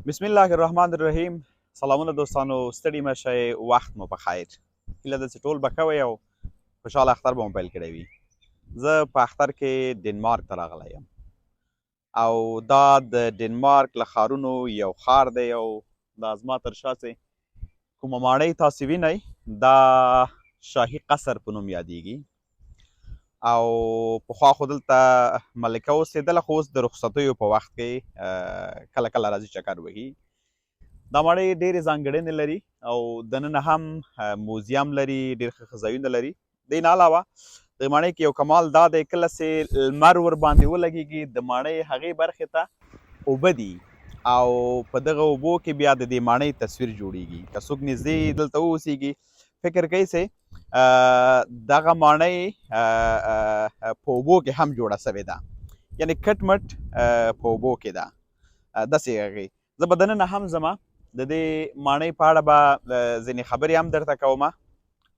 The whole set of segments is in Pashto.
بسم الله الرحمن الرحیم. سلامونه دوستانو، ستړي مه شئ، وخت مو په خیر. هیله ده چې ټول به ښه وئ او خوشحاله اختر به مو پیل کړی وي. زه په اختر کې ډنمارک ته راغلی یم او دا د ډنمارک له ښارونو یو ښار دی او دا زما تر شا چې کومه ماڼۍ تاسې وینئ دا شاهي قصر په نوم یادیږي او پخوا خو دلته ملکه اوسېدله، خو اوس د رخصتیو په وخت کې کله کله راځي چکر وهي. دا ماڼۍ ډېرې ځانګړنې لري او دننه هم موزیم لري، ډېر ښه ځایونه لري. دې نه علاوه د ماڼۍ کې یو کمال دا دی، کله چې لمر ورباندې ولګېږي د ماڼۍ هغې برخې ته اوبه دي او په دغه اوبو کې بیا د دې ماڼۍ تصویر جوړیږي. که څوک نږدې دلته واوسېږي فکر کوي چې دغه ماڼۍ په اوبو کې هم جوړه سوې ده، یعنې کټ مټ په اوبو کې ده. داسې هغې زه به دننه هم ځمه، د دې ماڼۍ په اړه به ځینې خبرې هم درته کومه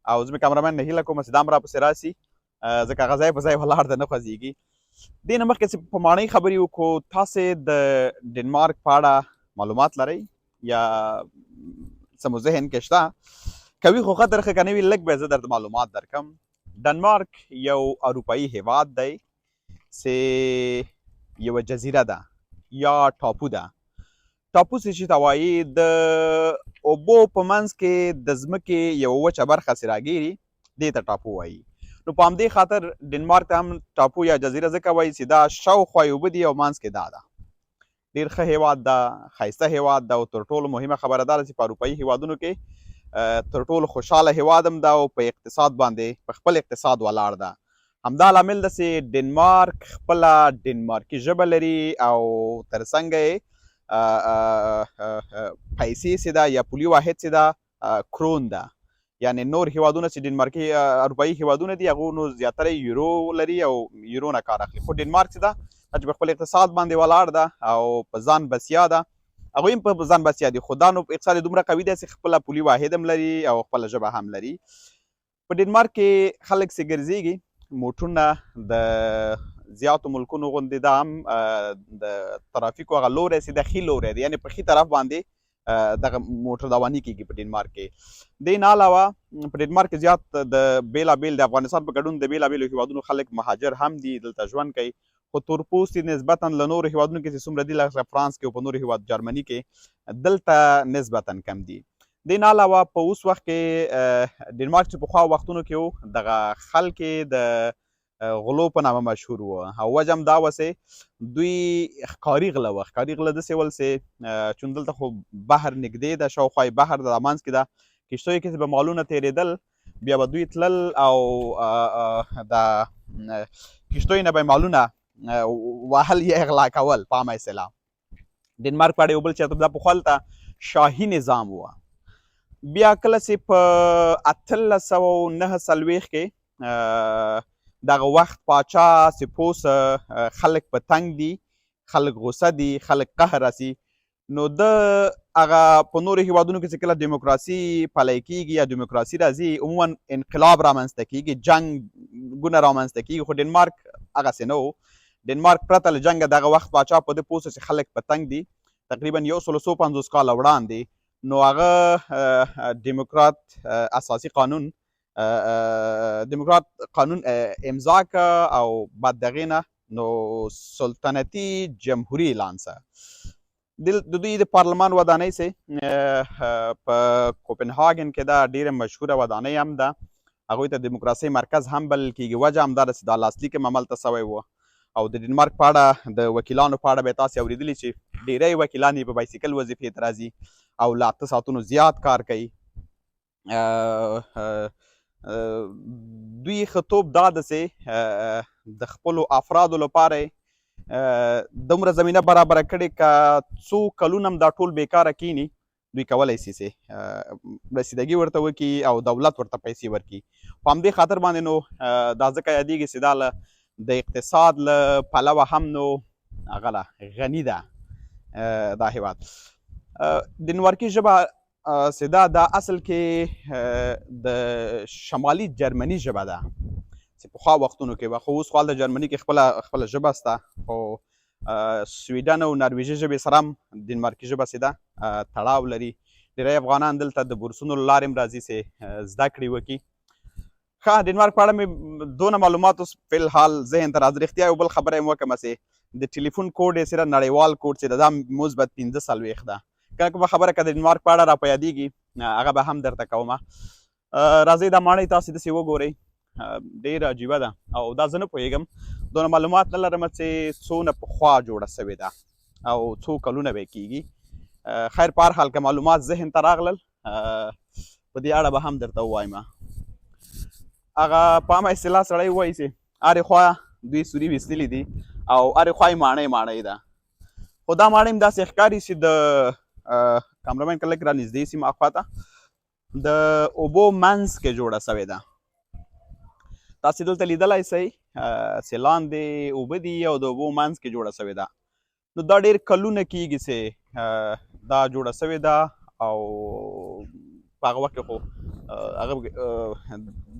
او زه مې کامرمن نه هیله کوم چې دا هم راپسې راسي، ځکه هغه ځای په ځای ولاړ ده نه خوځېږي. دې نه مخکې چې په ماڼۍ خبرې وکړو، تاسې د ډنمارک په اړه معلومات لرئ یا څه مو ذهن کې شته؟ که وي خو ښه تر ښه، که نه وي لږ به زه درته معلومات درکړم. ډنمارک یو اروپایي هیواد دی چې یوه جزیره ده یا ټاپو ده. ټاپو چې ته وایي د اوبو په منځ کې د ځمکې یوه وچه برخه چې راګیري دې ته ټاپو وایي. نو په همدې خاطر ډنمارک ته هم ټاپو یا جزیره ځکه وایي چې دا شاوخوا یې اوبه دي او منځ کې دا ده. ډېر ښه هیواد ده، ښایسته هیواد ده او تر ټولو مهمه خبره دا ده چې په اروپایي هیوادونو کې تر ټولو خوشحاله هیواد هم ده او په اقتصاد باندې په خپل اقتصاد ولاړ ده. همدا لامل ده چې ډنمارک خپله ډنمارکي ژبه لري او تر څنګه یې پیسې چې ده یا پولي واحد چې ده کرون ده. یعنې نور هیوادونه چې ډنمارکي اروپایي هیوادونه دي هغو نو زیاتره یورو لري او یورو نه کار اخلي، خو ډنمارک چې ده چې په خپل اقتصاد باندې ولاړ ده او په ځان بسیا ده، هغوی هم په ځان بسیا دي، خو دا نو اقتصاد دومره قوي دی چې خپله پولي واحد هم لري او خپله ژبه هم لري. په ډنمارک کې خلک چې ګرځېږي موټرونه د زیاتو ملکونو غوندې دا هم د ترافیکو هغه لوری چې د ښي لوری دی، یعنې په ښي طرف باندې دغه موټر رواني کېږي په ډنمارک کې. دې نه علاوه په ډنمارک کې زیات د بېلابېل د افغانستان په ګډون د بېلابېلو هیوادونو خلک مهاجر هم دي، دلته ژوند کوي، خو تورپوستي نسبتا له نورو هیوادونو کې چې څومره دي لکه فرانس کې او په نورو هیواد جرمني کې دلته نسبتا کم دي. دې نه علاوه په اوس وخت کې ډنمارک چې پخوا وختونو کې و دغه خلک د غلو په نامه مشهور وو او وجه هم دا وه چې دوی ښکاري غله وه. ښکاري غله داسې ول چې چون دلته خو بحر نږدې ده، شاوخوا یې بحر د منځ کې ده، کښتیو کې چې به مالونه تېرېدل بیا به دوی تلل او د کښتیو نه به یې مالونه وهل یا اغلا کول په عامه اصطلاح. ډنمارک په اړه یو بل چېرته دا پخوا هلته شاهي نظام وه. بیا کله چې په 1849 کې دغه وخت پاچا چې پوس خلک په تنګ دي، خلک غوسه دي، خلک قهر راسي، نو د هغه په نورو هیوادونو کې چې کله دیموکراسي پلی کېږي یا دیموکراسي راځي عموما انقلاب رامنځته کېږي، جنګونه رامنځته کېږي، خو ډنمارک هغسې نه و. ډنمارک پرته له جنګه دغه وخت پاچا په دې پوه چې خلک په تنګ دي، تقریبا 150 کاله وړاندې نو هغه دیموکرات اساسي قانون دیموکرات قانون امضا که او بعد دغې نه نو سلطنتي جمهوري اعلان سه. د دوی د پارلمان ودانۍ چې په کوپنهاګن کې ده ډېره مشهوره ودانۍ هم ده، هغوی ته دیموکراسۍ مرکز هم بلل کېږي. وجه همدا ده چې دا لاسلیک هم هملته سوی و. او د ډنمارک په اړه د وکیلانو په اړه به یې تاسې اورېدلي چې ډېری وکیلان یې په بایسکل وظیفې ته راځي او له 8 ساعتونو زیات کار کوي. دوی ښه توب دا ده چې د خپلو افرادو لپاره دومره زمینه برابره کړې که څو کلونه هم دا ټول بیکاره کینی دوی کولی سي چې رسیدګي ورته وکړي او دولت ورته پیسې ورکړي. په همدې خاطر باندې نو دا ځکه یادېږي چې دا له د اقتصاد له پلوه هم نو هغه له غني ده دا هیواد. ډنمارکي ژبه چې دا اصل کې د شمالي جرمني ژبه ده چې پخوا وختونو کې به، خو اوس خو هلته جرمني کې خپله ژبه شته، خو سویډن او نرویژي ژبې سره هم ډنمارکي ژبه چې ده تړاو لري. ډېری افغانان دلته د بورسونو له لارې هم راځي چې زده کړې وکړي. ښه ډنمارک په اړه مې دونه معلومات اوس فی الحال ذهن ته راځي. رښتیا یو بل خبره یې وکړمه چې د ټلیفون کوډ یې صرف نړیوال کوډ چې ده دا مثبت 45 ده. که کومه خبره که د ډنمارک په اړه را په یادېږي هغه به هم درته کومه. راځئ دا ماڼۍ تاسې داسې وګورئ، ډېره عجیبه ده او دا زه نه پوهېږم، دونه معلومات نه لرم چې څونه پخوا جوړه سوې ده او څو کلونه به یې کېږي. خیر په هر حال که معلومات ذهن ته راغلل په دې اړه به هم درته ووایم. هغه په عامه اصطلاح سړی ووایي چې هرې خوا دوی سوري ویستلي دي او هرې خوا یې ماڼۍ ماڼۍ ده. خو دا ماڼۍ هم داسې ښکاري چې د کامرمین که لږ رانږدې سي ما خواته د اوبو منځ کې جوړه سوې ده. تاسې دلته لیدلی سئ چې لاندې اوبه دي او د اوبو منځ کې جوړه سوې ده. نو دا ډېر کلونه کېږي چې دا جوړه سوې ده او په هغه وخت کې خو هغه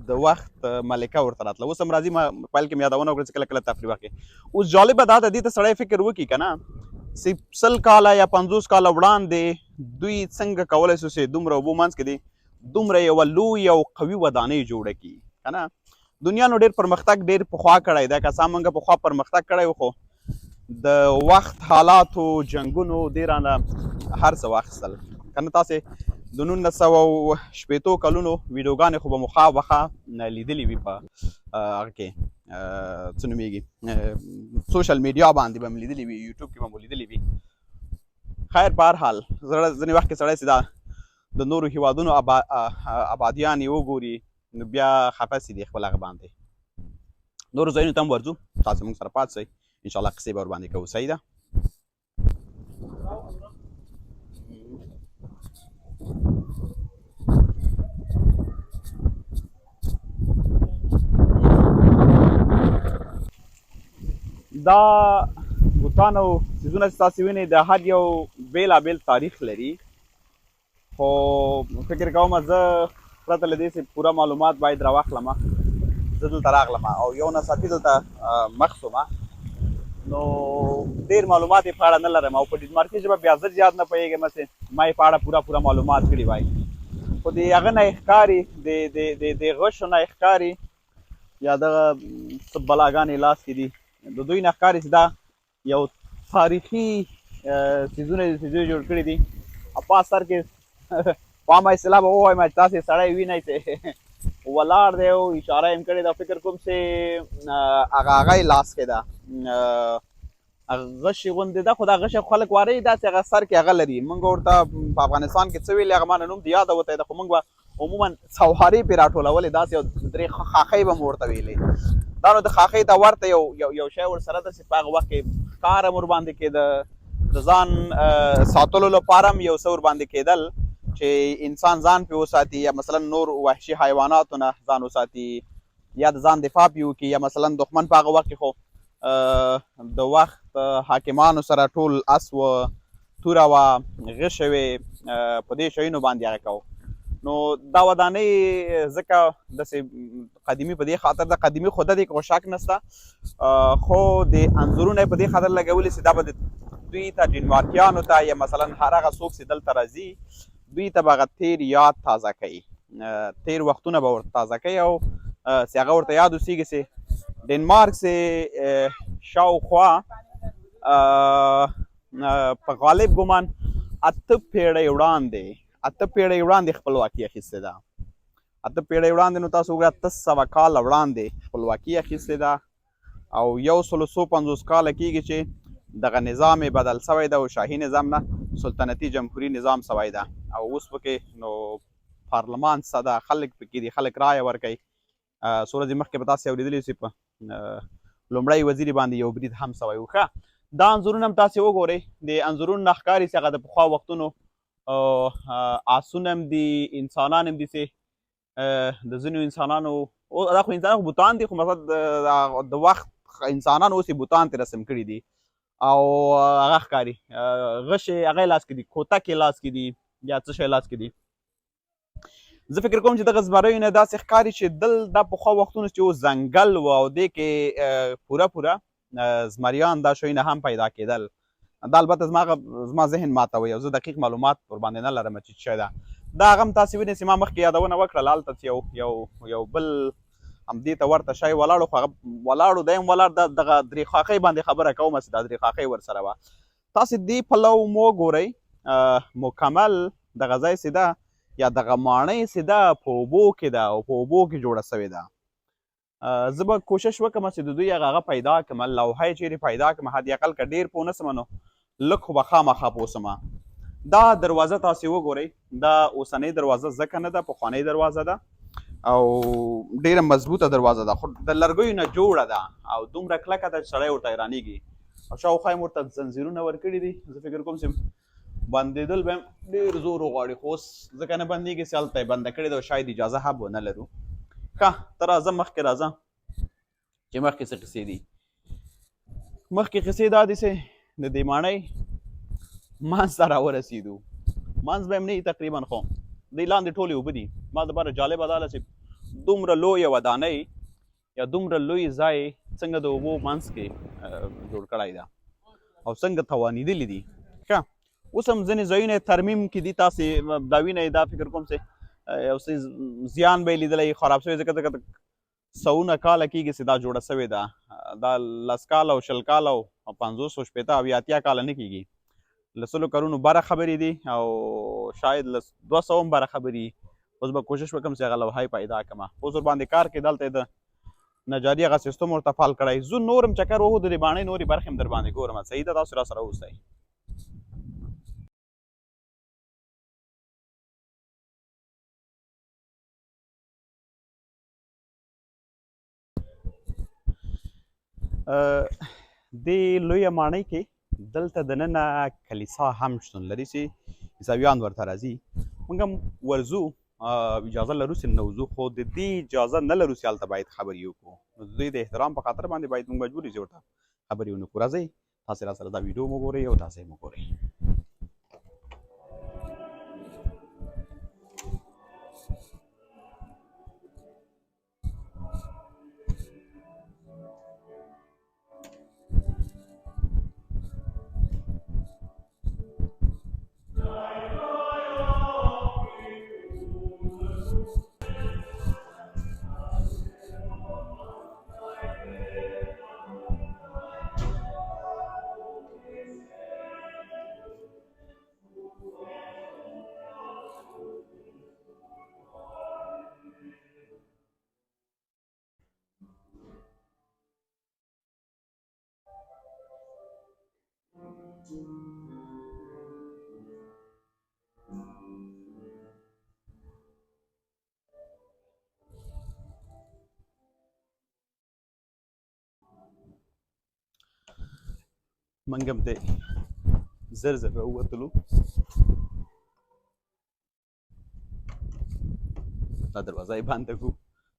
د وخت ملکه ورته راتله. اوس هم راځي، ما پیل کې مې یادونه وکړه چې کله کله تفریح وکړې. اوس جالبه دا ده، دې ته سړی فکر وکړي که نه چې 100 کاله یا 50 کاله وړاندې دوی څنګه کولی شو چې دومره اوبو منځ کې دي دومره یوه لوی او قوي ودانۍ جوړه کړي که نه. دنیا نو ډېر پرمختګ ډېر پخوا کړی دی، که څه هم موږ پخوا پرمختګ کړی و خو د وخت حالاتو جنګونو دې رانه هر څه واخیستل که نه. تاسې د 1980 کلونو ویډیوګانې خو به مو خامخا لیدلې وي په هغه کې څه نومېږي سوشل میډیا باندې به مو لیدلې وي، یوټیوب کې به مو لیدلې وي. خیر په هر حال ځینې وخت کې سړی چې دا د نورو هیوادونو آبادیان یې وګوري نو بیا خفه سي دي خپل هغه باندې. نورو ځایونو ته هم ورځو، تاسې موږ سره پاتې سئ، انشاءالله قصې به ورباندې کوو. صحیح ده. دا بوتان او څیزونه چې تاسې وینئ د هر یو بېلابېل تاریخ لري، خو فکر کوم زه پرته له دې چې پوره معلومات باید راواخلم، زه دلته راغلم او یو ناڅاپي دلته مخ شوم نو ډېر معلومات یې په اړه نه لرم او په ډنمارکي ژبه بیا زه زیات نه پوهېږم چې ما یې په اړه پوره معلومات کړي وای. خو د هغه نه یې ښکاري د غشو نه یې ښکاري یا دغه څه بلاګانې لاس کې دي د دوی نه ښکاري چې دا یو تاریخي څیزونه چې دوی جوړ کړي دي. او په اثر کې په عامه اصطلاح به ووایم چې تاسې سړی وینئ چې ولاړ دی او اشاره یې کړې ده، فکر کوم چې هغه یې لاس کې ده غشې غوندې ده، خو دا غشې خلک واري داسې هغه سر کې هغه لري. موږ ورته په افغانستان کې څه ویلې هغه ما نه نوم د یاده وتی ده، خو موږ به عموما سوارې پرې راټولولې، داسې یو 3 خاښۍ به مو ورته ویلې. دا نو د خاښۍ ته ورته یو شی ورسره ده چې په هغه وخت کې ښکار هم ورباندې کېده، د ځان ساتلو لپاره هم یو څه ورباندې کېدل چې انسان ځان پې وساتي یا مثلا نور وحشي حیواناتو نه ځان وساتي یا د ځان دفاع پې وکړي یا مثلا دښمن په هغه وخت کې خو د وخت حاکمانو سره ټول اس وه، توره وه، غشې وې، په دې شیانو باندې هغه کوو. نو دا ودانۍ ځکه داسې قدیمي په دې خاطر ده، قدیمي خو ده دی که شک نشته، خو د انځورونه یې په دې خاطر لګولي چې دا به دوی ته ډنمارکیانو ته یا مثلا هر هغه څوک چې دلته راځي دوی ته به هغه تیر یاد تازه کوي، تیر وختونه به ورته تازه کوي او چې هغه ورته یاد اوسېږي چې ډنمارک چې شاوخوا په غالب ګمان 8 پیړۍ وړاندې خپلواکي اخیستې ده. 8 پیړۍ وړاندې نو تاسو وګورئ 800 کاله وړاندې خپلواکي اخیستې ده او 150 کاله کېږي چې دغه نظام یې بدل سوی ده او شاهي نظام نه سلطنتي جمهوري نظام سوی ده او اوس پکې نو پارلمان څه ده، خلک پکې دي، خلک رایه ورکوي. څو ورځې مخکې به تاسې اورېدلي چې په لومړی وزیر باندې یو برید هم سوی و. ښه دا انځورونه هم تاسې وګورئ، د انځورونو نه ښکاري چې هغه د پخوا وختونو آسونه هم دي، انسانان هم دي چې د ځینو انسانانو دا خو انسانان خو بوتان دي، خو مثلا د وخت انسانان اوس یې بوتان ته رسم کړي دي او هغه ښکاري غشې هغه یې لاس کې دي، کوتک یې لاس کې دي یا څه شی لاس کې دي. زه فکر کوم چې دغه زمریو نه داسې ښکاري چې دا پخوا وختونو چې اوس ځنګل و او دې کې پوره زمریان دا شیونه هم پیدا کېدل. دا البته زما ذهن ماتوي او زه دقیق معلومات ورباندې نه لرم چې څه شی ده. دا هغه هم تاسې وینئ چې ما مخکې یادونه وکړله هلته چې یو بل همدې ته ورته شی ولاړ و، خو هغه ولاړ و دی هم ولاړ دغه درې خاښۍ باندې خبره کومه چې دا درې خاښۍ ورسره وه. تاسې دې پلو مو وګورئ مکمل دغه ځای چې ده یا دغه ماڼۍ چې ده په اوبو کې ده او په اوبو کې جوړه سوې ده. زه به کوشش وکړم چې د دوی هغه پیدا کړم، لوحه یې چیرې پیدا کړم، حد اقل که ډېر پوه نه سمه نو لږ خو به خامخا پوه سمه. دا دروازه تاسې وګورئ، دا اوسنۍ دروازه ځکه نه ده، پخوانۍ دروازه ده او ډېره مضبوطه دروازه ده، خو د لرګیو نه جوړه ده او دومره کلکه ده چې سړی ورته حیرانېږي. او شاوخوا یې ورته زنځیرونه ورکړي دي. زه فکر کوم چې بندېدل به ډېر زور وغواړي، خو اوس ځکه نه بندېږي چې هلته یې بنده کړې ده او شاید اجازه هم ونه لرو. ښه ته راځه مخکې راځه چې مخکې څه قصې دي. مخکې قصې دا دي چې د دې ماڼۍ منځ ته راورسېدو. منځ به یې هم نه وي تقریبا، خو دې لاندې ټولې اوبه دي. ما دپاره جالبه دا ده چې دومره لویه ودانۍ یا دومره لوی ځای څنګه د اوبو منځ کې جوړ کړی ده او څنګه توانېدلي دي. ښه اوس هم ځینې ځایونه ترمیم کې دي، تاسې دا وینئ. دا فکر کوم چې یو څه زیان به یې لیدلی خراب شوی، ځکه سوونه کاله کېږي چې دا جوړه سوې ده. دا 10 کاله او 20 کاله او 50 او 60 او 80 کاله نه کېږي، له 100 کلونو بره خبرې دي او شاید له 200 هم بره خبرې. اوس به کوشش وکړم چې هغه لوحه یې پیدا کړم. اوس ورباندې کار کې دلته یې د نجاري هغه سیستم ورته فعال کړی. زه نور هم چکر وهو، د دې باڼۍ نورې برخې هم در باندې ګورم. صحیح ده، تاسو راسره اوسئ. دې لویه ماڼۍ کې دلته دننه کلیسا هم شتون لري چې عیسویان ورته راځي. موږ هم ورځو، اجازه لرو چې نوځو، خو د دې اجازه نه لرو چې هلته باید خبرې وکړو. د دوی د احترام په خاطر باندې باید موږ مجبور یو چې ورته خبرې ونه کړو. راځئ تاسې راسره دا ویډیو مو ګورئ او دا ځای مو ګورئ. موږ هم دی زر زر راووتلو. دا دروازه یې بنده کړو.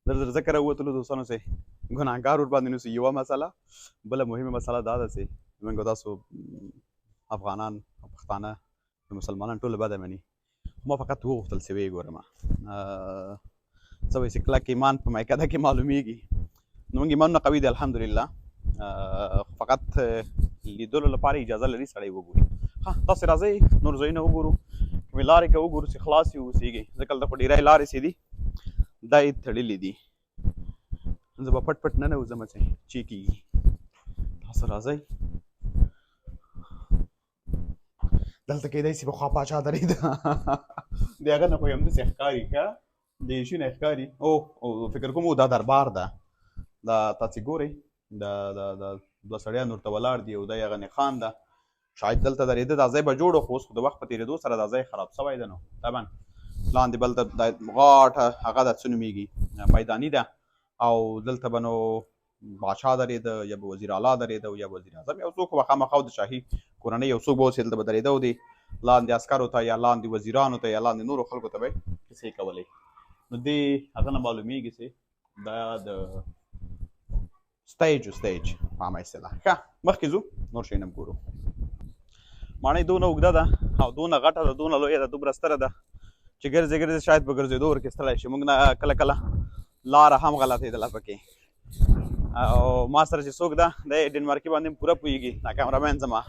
زر زر ځکه راووتلو دوستانو چې ګناهګار ورباندې نو یوه مسله. بله مهمه مسله دا ده چې موږ تاسو افغانان او پښتانه مسلمانان ټول بده مني. ما فقط وغوښتل چې ویې ګورم څه وایي چې کلک ایمان په میکده کې معلومیږي. نو موږ ایمانونه قوي دي الحمدلله، فقط لیدلو لپاره اجازه لري سړی وګوري. ها تاسې راځئ نور ځایونه وګورو، کومې لارې که وګورو چې خلاص وي اوسېږي، ځکه دلته خو ډېری لارې چې دي دا یې تړلې دي. زه به پټ پټ ننوځم چې چې کېږي. تاسو راځئ. دلته کېدای شي پخوا پاچا درېده د هغه نه خو یې همداسې ښکاري، ښه د یې شي نه ښکاري. او فکر کوم دا دربار ده. دا تاسې ګورئ دا دوه سړیان ورته ولاړ دي او دا یې غني خان ده. شاید دلته درېده، دا ځای به جوړ خو اوس خو د وخت په تېرېدو سره دا ځای خراب سوی ده. نو طبعا لاندې بل د غاټه هغه ده څه نومېږي میداني ده او دلته به نو بادشاه درېده یا به وزیر اعلی درېده او یا به وزیر اعظم یو څوک به خامخا د شاهي کورنۍ یو څوک به اوس دلته به درېده او د لاندې عسکرو ته یا لاندې وزیرانو ته یا لاندې نورو خلکو ته به یې کیسې کولې. نو دې هغه نه معلومېږي چې دا د سټیج په عامه اصطلاح. ښه مخکې ځو نور شیان هم ګورو. ماڼۍ دونه اوږده ده او دونه غټه ده، دونه لویه ده، دومره ستره ده چې ګرځې ګرځې شاید په ګرځېدو ورکې ستړی شي. موږ نه کله کله لاره هم غلطېدله پکې. او ما سره چې څوک ده د ډنمارکي باندې پوره پوهېږي دا کامرامین زما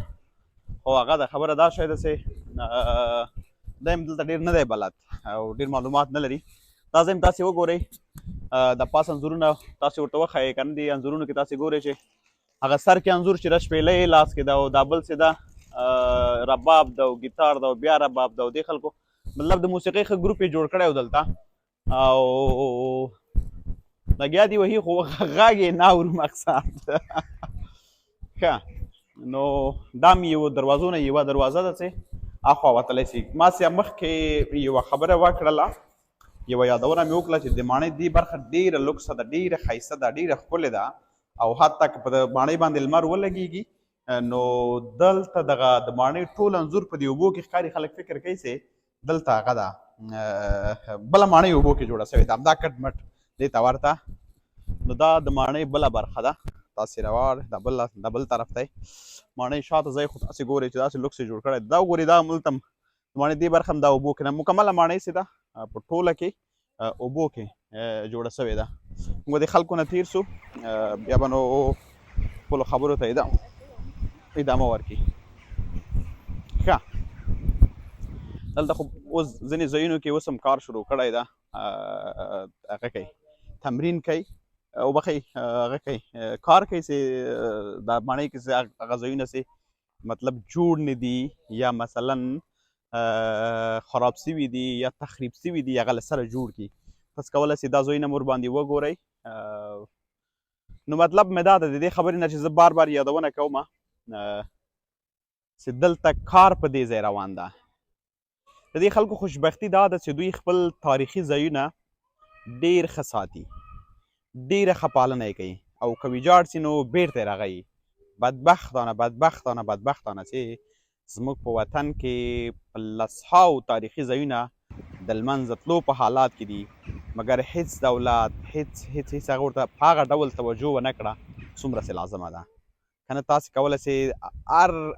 خو هغه د خبره دا شوې ده چې دی هم دلته ډېر نه دی بلد او ډېر معلومات نه لري دا ځای هم تاسې وګورئ د پاس انځورونه تاسې ورته وښایئ که نه دي انځورونو کې تاسې ګورئ چې هغه سر کې انځور چې ده شپېلۍ لاس کې ده او دا بل چې ده رباب ده او ګیتار ده او بیا رباب ده او دې خلکو مطلب د موسیقۍ ښه ګروپ یې جوړ کړی و دلته او لګیا دي وهي خو غږ یې نه اورو مقصد ښه نو دا مې یو دروازو نه یوه دروازه ده چې اخوا وتلی شي ما سې مخکې یوه خبره وکړله یوه یادونه مې وکړه چې د ماڼۍ دې برخه ډېره لوکسه ده ډېره ښایسته ده ډېره ښکلې ده او حتی که په ماڼۍ باندې لمر ولګېږي نو دلته دغه د ماڼۍ ټول انځور په دې اوبو کې ښکاري خلک فکر کوي چې دلته هغه ده بله ماڼۍ اوبو کې جوړه شوې ده همدا کټ مټ دې ته ورته نو دا د ماڼۍ بله برخه ده تاسې راوړ دا بل طرف ته ماڼۍ شاته ځای خو تاسې ګورئ چې داسې لوکس یې جوړ کړی دا وګورئ دا ملته ماڼۍ دې برخه هم دا اوبو کې نه مکمله ماڼۍ چې ده په ټوله کې اوبو کې جوړه شوې ده موږ د خلکو نه تېر سو بیا به نو خپلو خبرو ته ادامه ورکړي ښه دلته خو اوس ځینې ځایونو کې اوس هم کار شروع کړی ده هغه کوي تمرین کوي او بخی هغه کوي کار کوي چې دا ماڼۍ کې چې هغه ځایونه چې مطلب جوړ نه دي یا مثلا خراب سوي دي یا تخریب سوي دي هغه له سره جوړ کړي تاسو کولی شئ دا ځایونه مور باندې وګورئ نو مطلب مې دا ده د دې خبرې نه چې زه بار بار یادونه کوم چې دلته کار په دې ځای روان ده د دې خلکو خوشبختي دا ده چې دوی خپل تاریخي ځایونه ډېر ښه ساتي ډېره ښه پالنه یې کوي او که ویجاړ سي نو بېرته یې رغوي بدبختانه چې زموږ په وطن کې په لسهاو تاریخي ځایونه د لمنځه تلو په حالات کې دي مګر هیڅ دولت هیڅ هغه ورته په هغه ډول توجه ونه کړه څومره چې لازمه ده که نه تاسې کولی شئ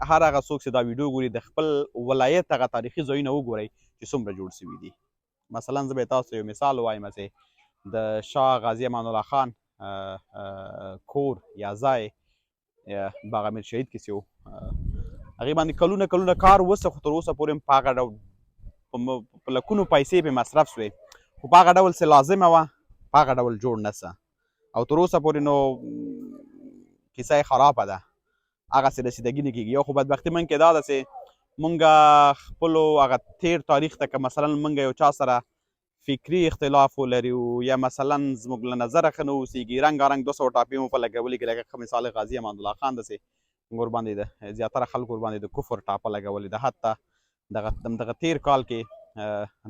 هر هغه څوک چې دا ویډیو ګوري د خپل ولایت هغه تاریخي ځایونه وګورئ چې څومره جوړ سوي دي مثلا زه به یې تاسو یو مثال ووایم چې د شاه غازي امان الله خان کور یا ځای باغ امیر شهید کې چې و هغې باندې کلونه کار وسه خو تر اوسه پورې په هغه ډول په لکونو پیسې پرې مصرف شوې خو په هغه ډول چې لازمه وه په هغه ډول جوړ نه څه او تر اوسه پورې نو کیسه یې خرابه ده هغسې رسیدګي نه کېږي یو خو بدبختي من کې دا ده چې مونږ خپلو هغه تیر تاریخ ته که مثلا مونږ یو چا سره فکري اختلاف ولري یا مثلا زموږ له نظره ښه نه اوسېږي رنګارنګ 200 ټاپې مو په لګولي کې لکه ښه مثال غازي امان الله خان دسې موږ ورباندې د زیاتره خلکو ورباندې د کفر ټاپه لګولې ده حتی دغه تیر کال کې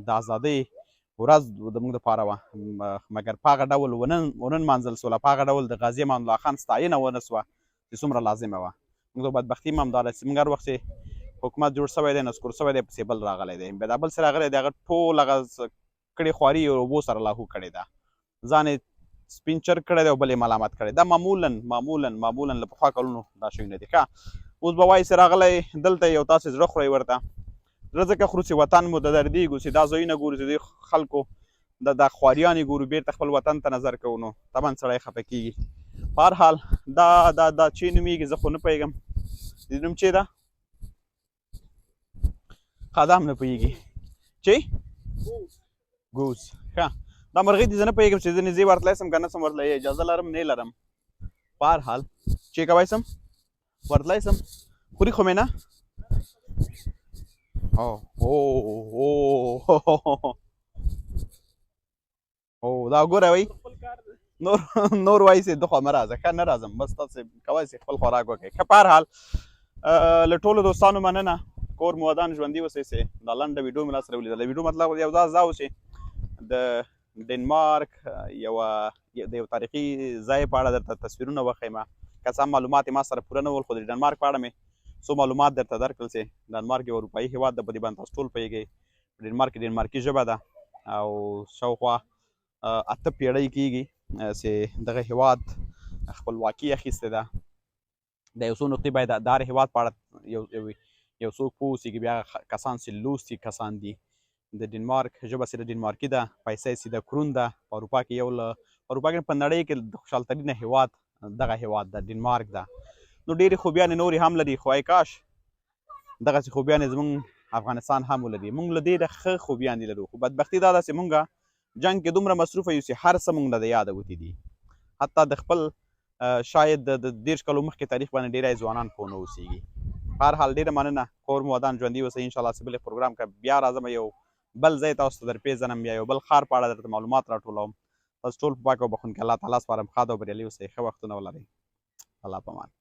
د ازادۍ ورځ زموږ دپاره وه مګر په هغه ډول ونه نمانځل سوله په هغه ډول د غازي امان الله خان ستاینه ونه سوه چې څومره لازمه وه موږ د بدبختي هم همدا ده چې موږ هر وخت چې حکومت جوړ شوی دی نسکور شوی دی پسې بل راغلی دی بیا دا بل څه راغلی دی هغه ټول هغه کړې خواري او اوبو سره لاهو کړې ده ځان یې سپین چر کړی دی او بل یې ملامت کړی دا معمولا له پخوا کلونو دا شوي نه دي ښه اوس به وایي چې راغلی دلته یو تاسې زړه خورئ ورته زړه ځکه خورو چې وطن مو د دردېږو چې دا ځایونه ګورو چې دوی خلکو دا خواریانې ګورو بېرته خپل وطن ته نظر کوو نو طبعا سړی خفه کېږي په هر حال دا چې نومېږي زه خو نه پوهېږم د نوم چې ده ښه دا هم نه پوهېږي چې ګوز ښه دا مرغۍ دي زه نه پوهېږم چې زه نږدې ورتلی سم که نه سم ورتلی اجازه لرم نه لرم په هر حال چې کوی سم ورتلی سم خوري خو مې نه دا ګوره وایي نور وایي چې دخوا مه راځه ښه نه راځم بس تاسې کوی چې خپل خوراک وکړئ ښه په هر حال له ټولو دوستانو مننه کور مو ودان ژوندي اوسئ چې دا لنډه ویډیو مې لاسره ولیدله ویډیو مطلب یو دا و چې د ډنمارک د یو تاریخي ځای په اړه درته تصویرونه وښیم که څه هم معلومات یې ما سره پوره نه ول خو د ډنمارک په اړه مې څو معلومات درته درکړل چې ډنمارک یو اروپایي هېواد ده په دې باندې تاسو ټول پوهېږئ ډنمارک ډنمارکي ژبه ده او شاوخوا 8 پیړۍ کېږي چې دغه هېواد خپلواکي اخیستې ده د یو څو نقطې باید د هر هېواد په اړه یو څوک پوه اوسېږي بیا کسان چې لوستي کسان دي د ډنمارک ژبه چې د ډنمارکي ده پیسې چې د کرون ده په اروپا کې په نړۍ کې د خوشحال ترینه هېواد دغه هیواد ده ډنمارک ده نو ډېرې خوبیانې نورې هم لري خو ای کاش دغسې خوبیانې زموږ افغانستان هم ولري موږ له ډېره ښه خوبیانې لرو خو بدبختي دا ده چې موږ جنګ کې دومره مصروفه یو چې هر څه موږ نه د یاده وتي دي حتی د خپل شاید د 30 کالو مخکې تاریخ باندې ډېری ځوانان پوه نه اوسېږي په هر حال ډېره مننه کور مو ودان ژوندي اوسئ انشاءالله چې بلې پروګرام که بیا راځم یو بل ځای تاسو ته درپېژنم یا یو بل ښار په اړه درته معلومات راټولوم تاسو ټول په پاک او بخښونکي الله تعالی سپارم ښاد او بریالي اوسئ ښه وختونه ولرئ الله پامان